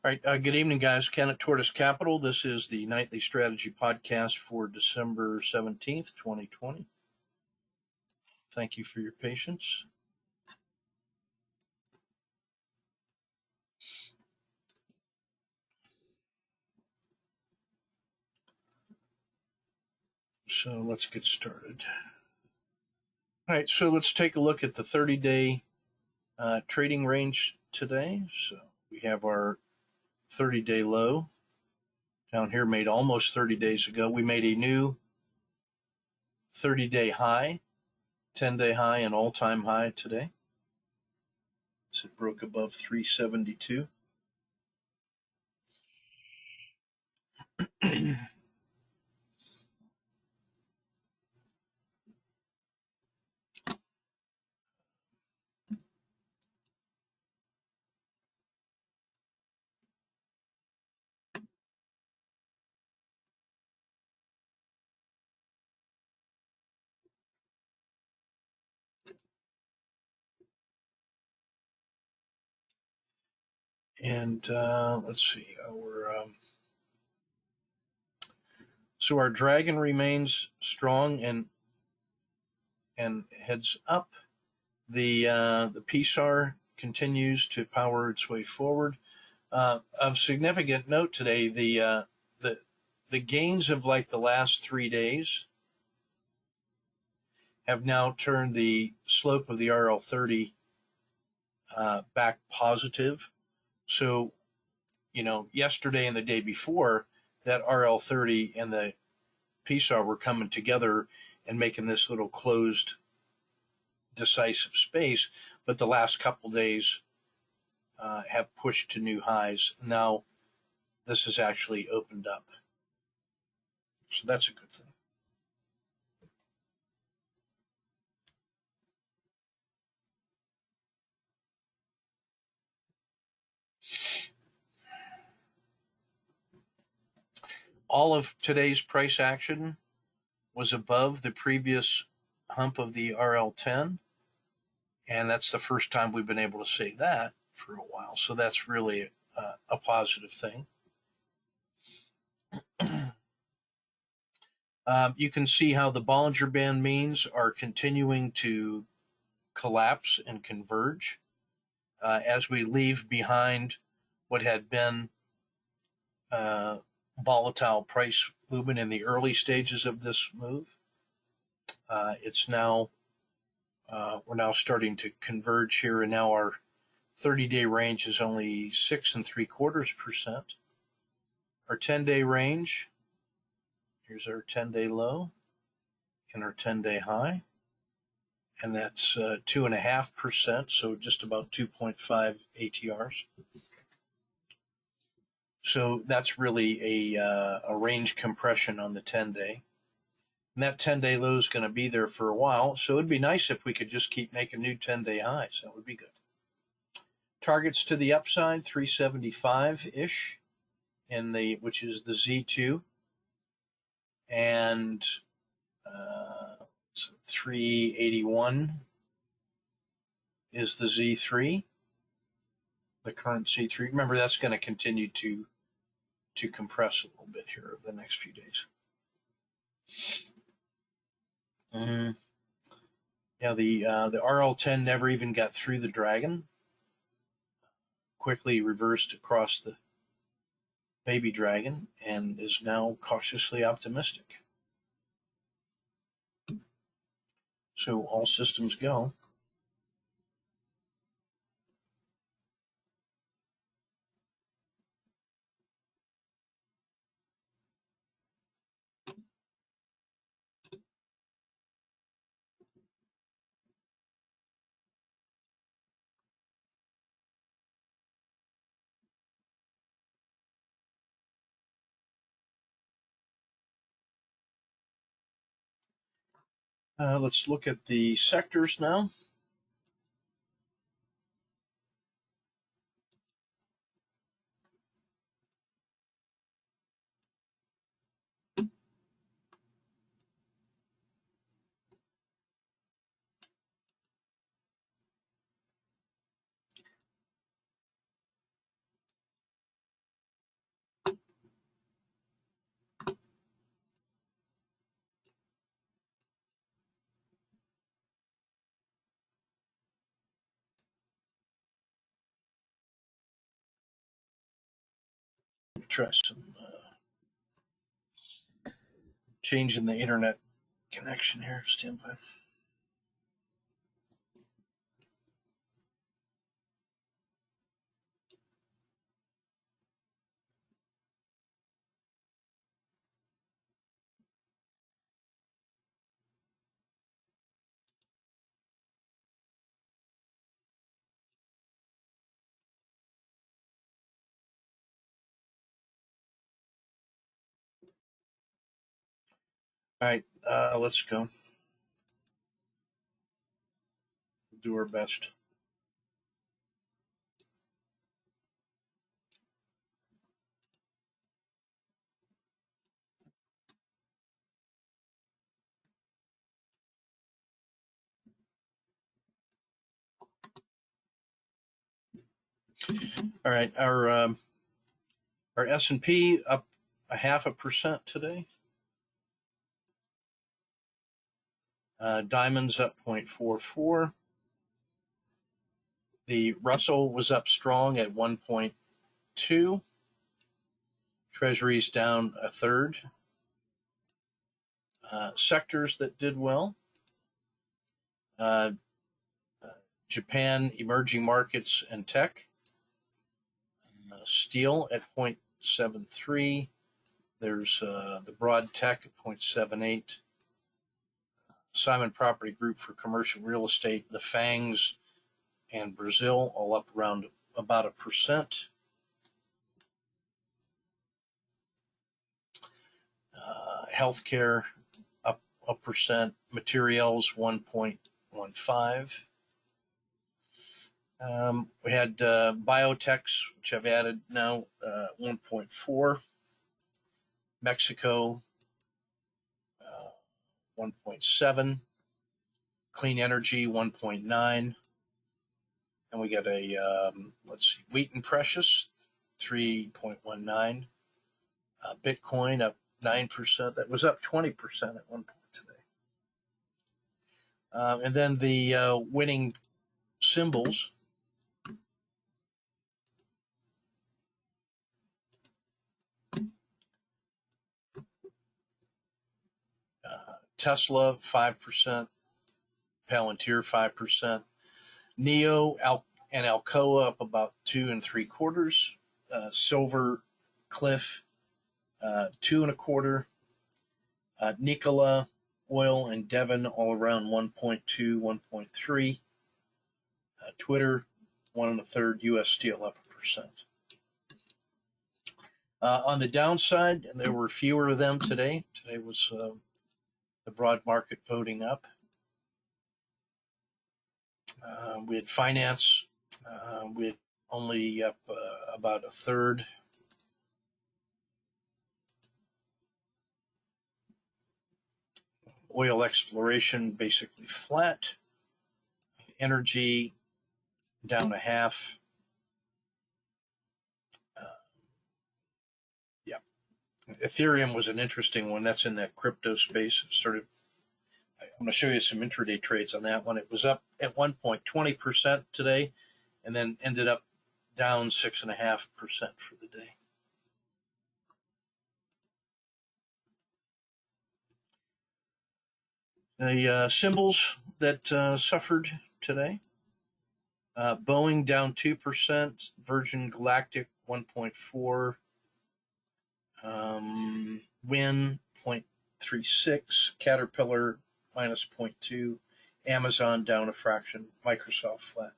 All right. Good evening, guys. Ken at Tortoise Capital. This is the nightly strategy podcast for December 17th, 2020. Thank you for your patience. So let's get started. All right. So let's take a look at the 30-day trading range today. So we have our 30-day low down here made almost 30 days ago. We made a new 30-day high, 10-day high, and all-time high today. So it broke above 372. And let's see, so our dragon remains strong and heads up. The PSAR continues to power its way forward. Of significant note today, the gains of like the last 3 days have now turned the slope of the RL30 back positive. So, yesterday and the day before, that RL30 and the PSAR were coming together and making this little closed decisive space, but the last couple days have pushed to new highs. Now this has actually opened up. So that's a good thing. All of today's price action was above the previous hump of the RL10. And that's the first time we've been able to say that for a while. So that's really a positive thing. You can see how the Bollinger Band means are continuing to collapse and converge as we leave behind what had been volatile price movement in the early stages of this move. It's now we're now starting to converge here, and now our 30-day range is only 6 3/4%. Our 10-day range, here's our 10-day low and our 10-day high, and that's 2.5%, so just about 2.5 ATRs. So that's really a range compression on the 10-day. And that 10-day low is going to be there for a while, so it'd be nice if we could just keep making new 10-day highs. That would be good. Targets to the upside, 375-ish, which is the Z2, and 381 is the Z3, the current Z3. Remember, that's going to continue to compress a little bit here over the next few days. Yeah, the RL10 never even got through the dragon. Quickly reversed across the baby dragon and is now cautiously optimistic. So all systems go. Let's look at the sectors now. try some change in the internet connection here. Stand by. All right, let's go. We'll do our best. All right, our S&P up 0.5% today. Diamonds up 0.44. The Russell was up strong at 1.2. Treasuries down a third. Sectors that did well. Japan, emerging markets, and tech. Steel at 0.73. There's the broad tech at 0.78. Simon Property Group for commercial real estate, the FANGs, and Brazil all up around about 1%. Healthcare up 1%. Materials 1.15. We had biotechs, which I've added now, 1.4. Mexico, 1.7. Clean energy, 1.9. And we got a, wheat and precious, 3.19. Bitcoin up 9%. That was up 20% at one point today. And then the winning symbols. Tesla 5%, Palantir 5%, Neo and Alcoa up about 2 3/4, Silver Cliff 2 1/4, Nikola, Oil, and Devon all around 1.2, 1.3, Twitter 1 1/3, U.S. Steel up 1%. On the downside, and there were fewer of them today. Today was the broad market voting up. We had finance. We had only up about 1/3. Oil exploration basically flat. Energy down 1/2. Ethereum was an interesting one. That's in that crypto space. I'm going to show you some intraday trades on that one. It was up at one point 20% today, and then ended up down 6.5% for the day. The symbols that suffered today: Boeing down 2%, Virgin Galactic 1.4%, Win 0.36%, Caterpillar minus 0.2%, Amazon down a fraction, Microsoft flat.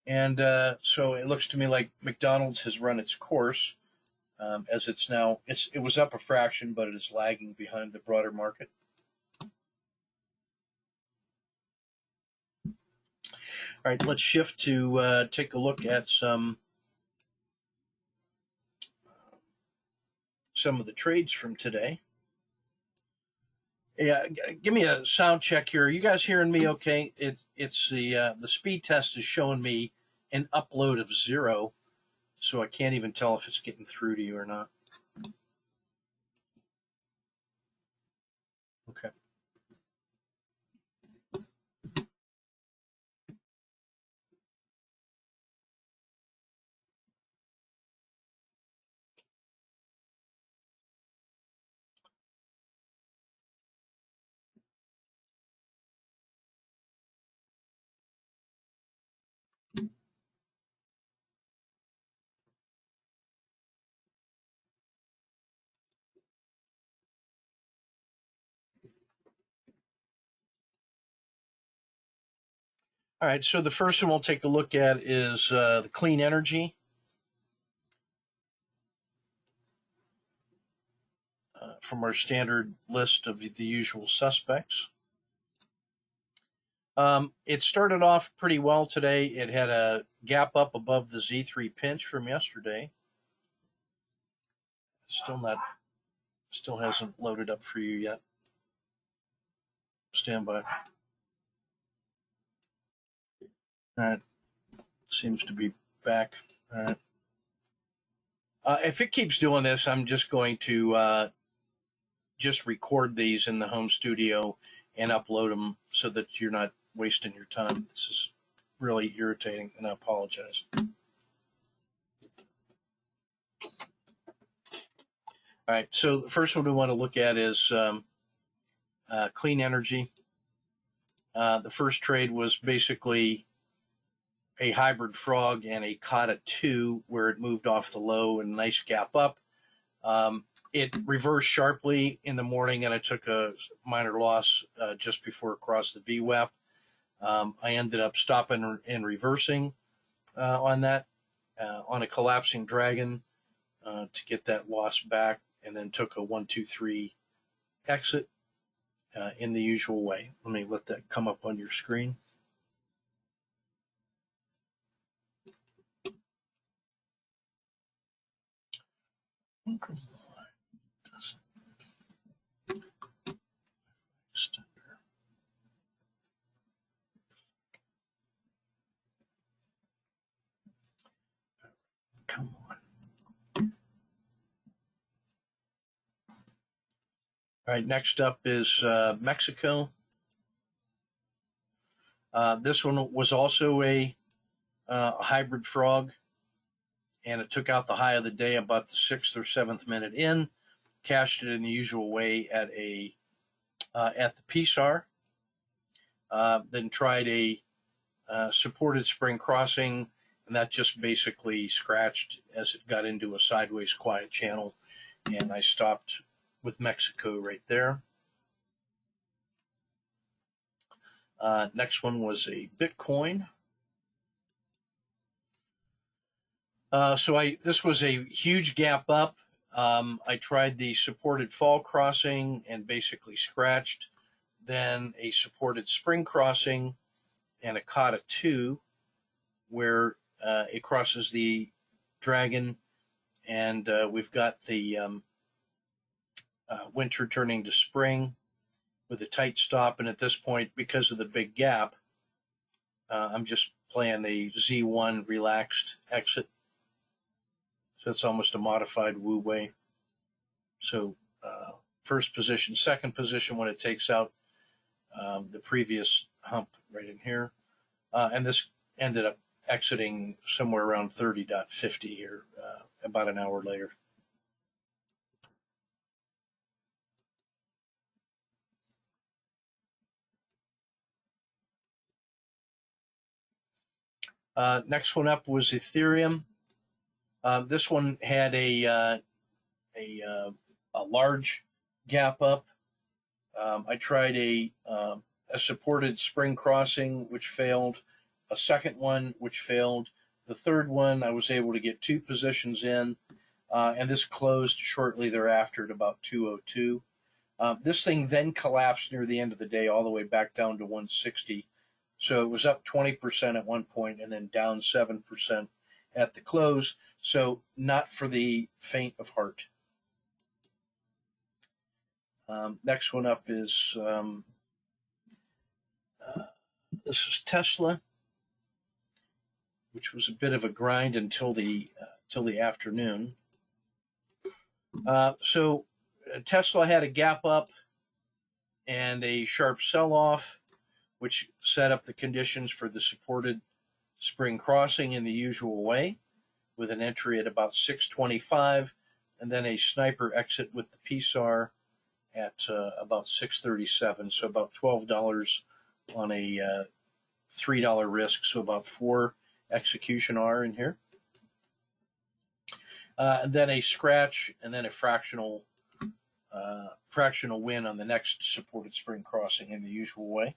And so it looks to me like McDonald's has run its course, as it was up a fraction, but it is lagging behind the broader market. All right, let's shift to take a look at some of the trades from today. Yeah, give me a sound check here. Are you guys hearing me okay? It's the speed test is showing me an upload of 0, so I can't even tell if it's getting through to you or not. Okay. All right, so the first one we'll take a look at is the clean energy. From our standard list of the usual suspects. It started off pretty well today. It had a gap up above the Z3 pinch from yesterday. Still hasn't loaded up for you yet. Stand by. All right, seems to be back. All right. If it keeps doing this, I'm just going to just record these in the home studio and upload them so that you're not wasting your time. This is really irritating, and I apologize. All right, so the first one we want to look at is clean energy. The first trade was basically a hybrid frog and a Kata 2 where it moved off the low and a nice gap up. It reversed sharply in the morning, and I took a minor loss just before it crossed the VWAP. I ended up stopping and reversing on that on a collapsing dragon to get that loss back, and then took a 1, 2, 3 exit in the usual way. Let me let that come up on your screen. Come on. All right, next up is Mexico. This one was also a hybrid frog, and it took out the high of the day about the 6th or 7th minute in, cashed it in the usual way at the PSAR, then tried a supported spring crossing, and that just basically scratched as it got into a sideways quiet channel, and I stopped with Mexico right there. Next one was a Bitcoin. This was a huge gap up. I tried the supported fall crossing and basically scratched, then a supported spring crossing and a Kata 2 where it crosses the dragon, and we've got the winter turning to spring with a tight stop. And at this point, because of the big gap, I'm just playing a Z1 relaxed exit. So it's almost a modified Wu Wei. So first position, second position when it takes out the previous hump right in here. And this ended up exiting somewhere around 30.50 here about an hour later. Next one up was Ethereum. This one had a large gap up. I tried a supported spring crossing, which failed, a second one, which failed. The third one, I was able to get 2 positions in, and this closed shortly thereafter at about 202. This thing then collapsed near the end of the day all the way back down to 160. So it was up 20% at one point and then down 7% at the close. So not for the faint of heart. Next one up is this is Tesla, which was a bit of a grind until the afternoon. So Tesla had a gap up and a sharp sell-off, which set up the conditions for the supported spring crossing in the usual way, with an entry at about 625, and then a sniper exit with the PSAR at about 637, so about $12 on a $3 risk, so about 4 execution R in here. And then a scratch, and then a fractional win on the next supported spring crossing in the usual way.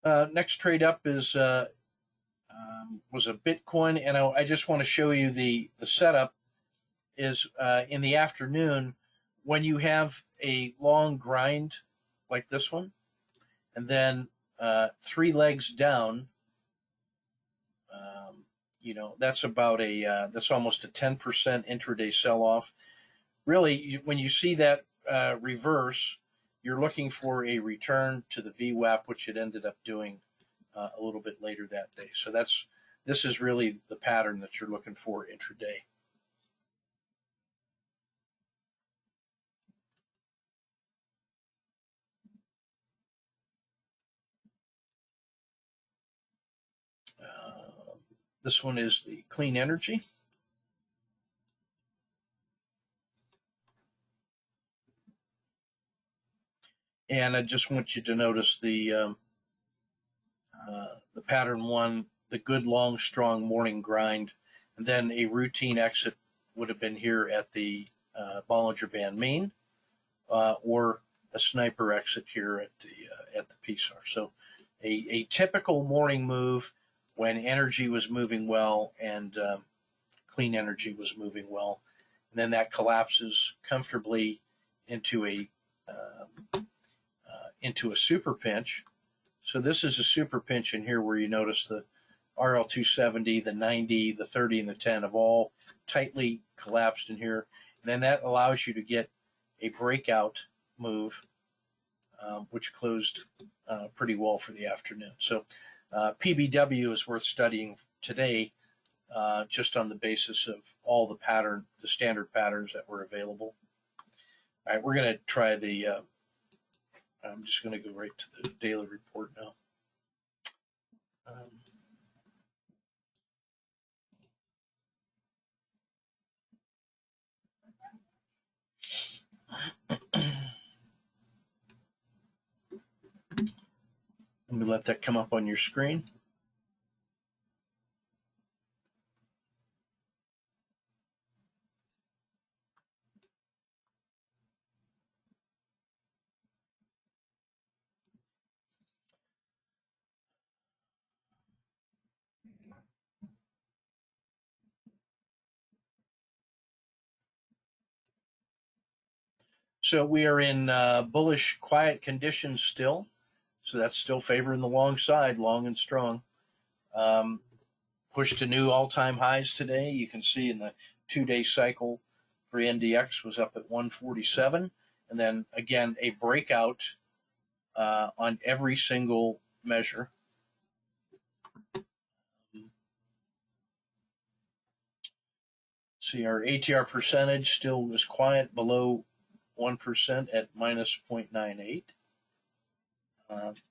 Next trade up is was a Bitcoin, and I just want to show you the setup is in the afternoon when you have a long grind like this one, and then 3 legs down. That's about that's almost a 10% intraday sell off. Really, when you see that reverse, you're looking for a return to the VWAP, which it ended up doing a little bit later that day. So this is really the pattern that you're looking for intraday. This one is the clean energy. And I just want you to notice the pattern one, the good, long, strong morning grind, and then a routine exit would have been here at the Bollinger Band mean, or a sniper exit here at the PSAR. So a typical morning move when energy was moving well and clean energy was moving well, and then that collapses comfortably into a super pinch. So this is a super pinch in here where you notice the RL270, the 90, the 30, and the 10 have all tightly collapsed in here. And then that allows you to get a breakout move, which closed pretty well for the afternoon. So PBW is worth studying today, just on the basis of all the standard patterns that were available. All right, we're going to try the I'm just going to go right to the daily report now. Let me let that come up on your screen. So we are in bullish, quiet conditions still. So that's still favoring the long side, long and strong. Pushed to new all-time highs today. You can see in the 2-day cycle for Ndx was up at 147. And then again, a breakout on every single measure. See, our ATR percentage still was quiet below 1% at minus 0.98.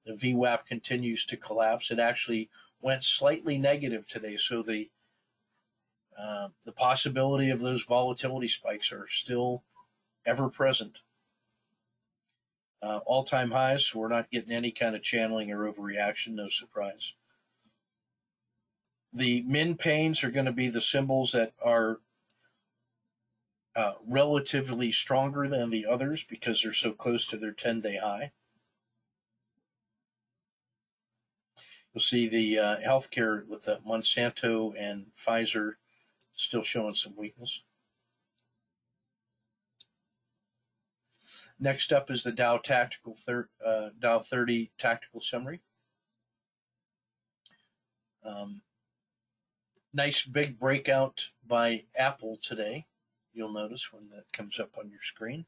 The VWAP continues to collapse. It actually went slightly negative today, so the possibility of those volatility spikes are still ever present. All-time highs, so we're not getting any kind of channeling or overreaction, no surprise. The min pains are going to be the symbols that are relatively stronger than the others because they're so close to their 10-day high. You'll see the healthcare with the Monsanto and Pfizer still showing some weakness. Next up is the Dow Dow 30 tactical summary. Nice big breakout by Apple today. You'll notice when that comes up on your screen.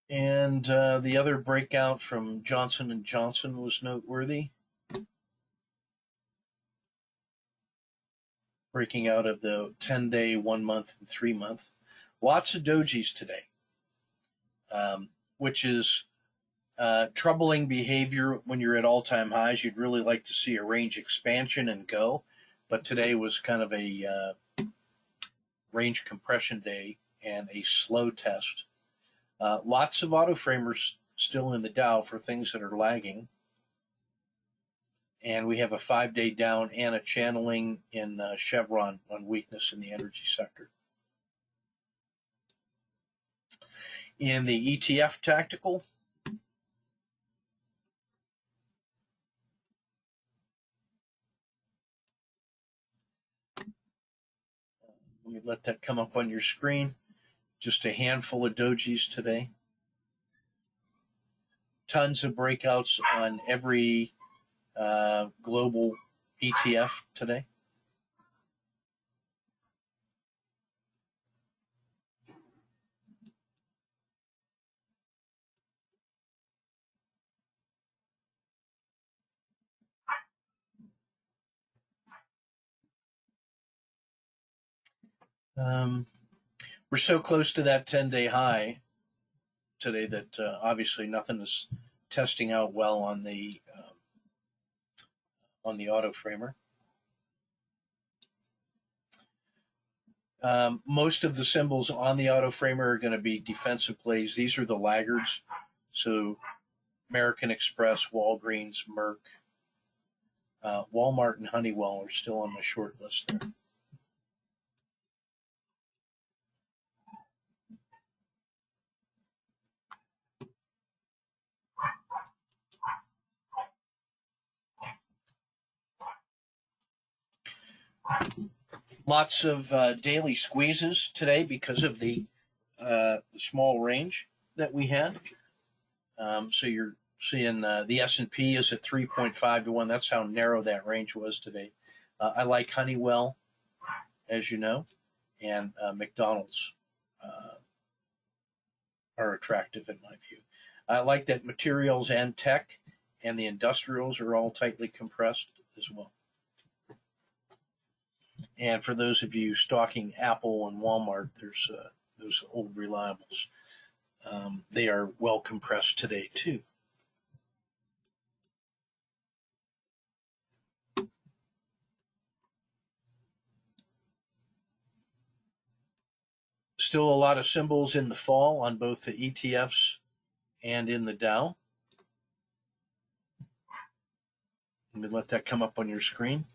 And the other breakout from Johnson & Johnson was noteworthy. Breaking out of the 10-day, 1 month, and 3 month. Lots of dojis today, which is troubling behavior when you're at all-time highs. You'd really like to see a range expansion and go, but today was kind of a range compression day and a slow test. Lots of auto framers still in the Dow for things that are lagging. And we have a 5-day down and a channeling in Chevron on weakness in the energy sector. In the ETF tactical, let me let that come up on your screen. Just a handful of dojis today. Tons of breakouts on every global ETF today. We're so close to that 10-day high today that obviously nothing is testing out well on the auto framer. Most of the symbols on the auto framer are going to be defensive plays. These are the laggards. So American Express, Walgreens, Merck, Walmart, and Honeywell are still on my short list there. Lots of daily squeezes today because of the small range that we had. So you're seeing the S&P is at 3.5 to 1. That's how narrow that range was today. I like Honeywell, as you know, and McDonald's are attractive in my view. I like that materials and tech and the industrials are all tightly compressed as well. And for those of you stalking Apple and Walmart, there's those old reliables. They are well compressed today too. Still a lot of symbols in the fall on both the ETFs and in the Dow. Let me let that come up on your screen.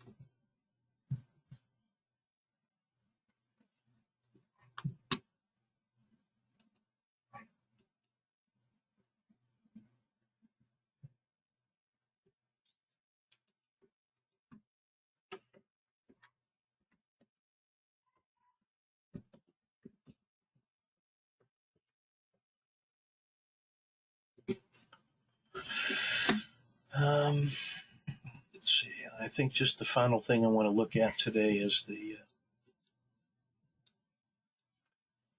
Let's see. I think just the final thing I want to look at today is the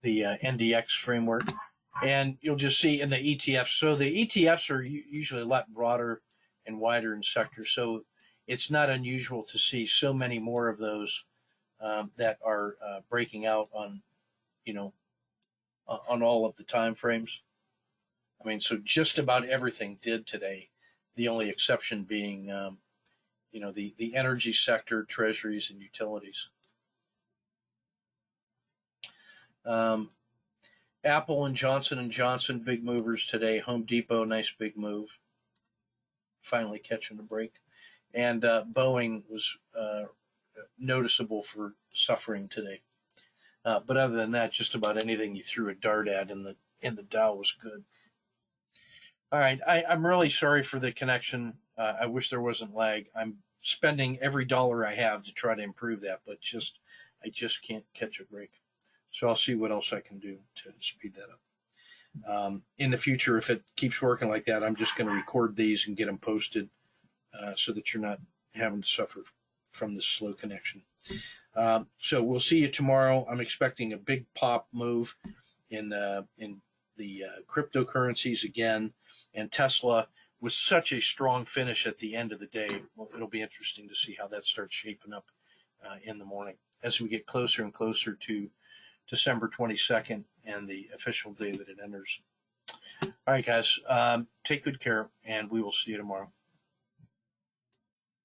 Ndx framework, and you'll just see in the ETFs. So the ETFs are usually a lot broader and wider in sector, so it's not unusual to see so many more of those that are breaking out on, on all of the time frames. I mean, so just about everything did today. The only exception being, the energy sector, treasuries, and utilities. Apple and Johnson & Johnson, big movers today. Home Depot, nice big move. Finally catching a break. And Boeing was noticeable for suffering today. But other than that, just about anything you threw a dart at in the Dow was good. All right, I'm really sorry for the connection. I wish there wasn't lag. I'm spending every dollar I have to try to improve that, but I just can't catch a break. So I'll see what else I can do to speed that up. In the future, if it keeps working like that, I'm just going to record these and get them posted so that you're not having to suffer from this slow connection. So we'll see you tomorrow. I'm expecting a big pop move in the cryptocurrencies again, and Tesla was such a strong finish at the end of the day. Well, it'll be interesting to see how that starts shaping up in the morning as we get closer and closer to December 22nd and the official day that it enters. All right, guys, take good care, and we will see you tomorrow.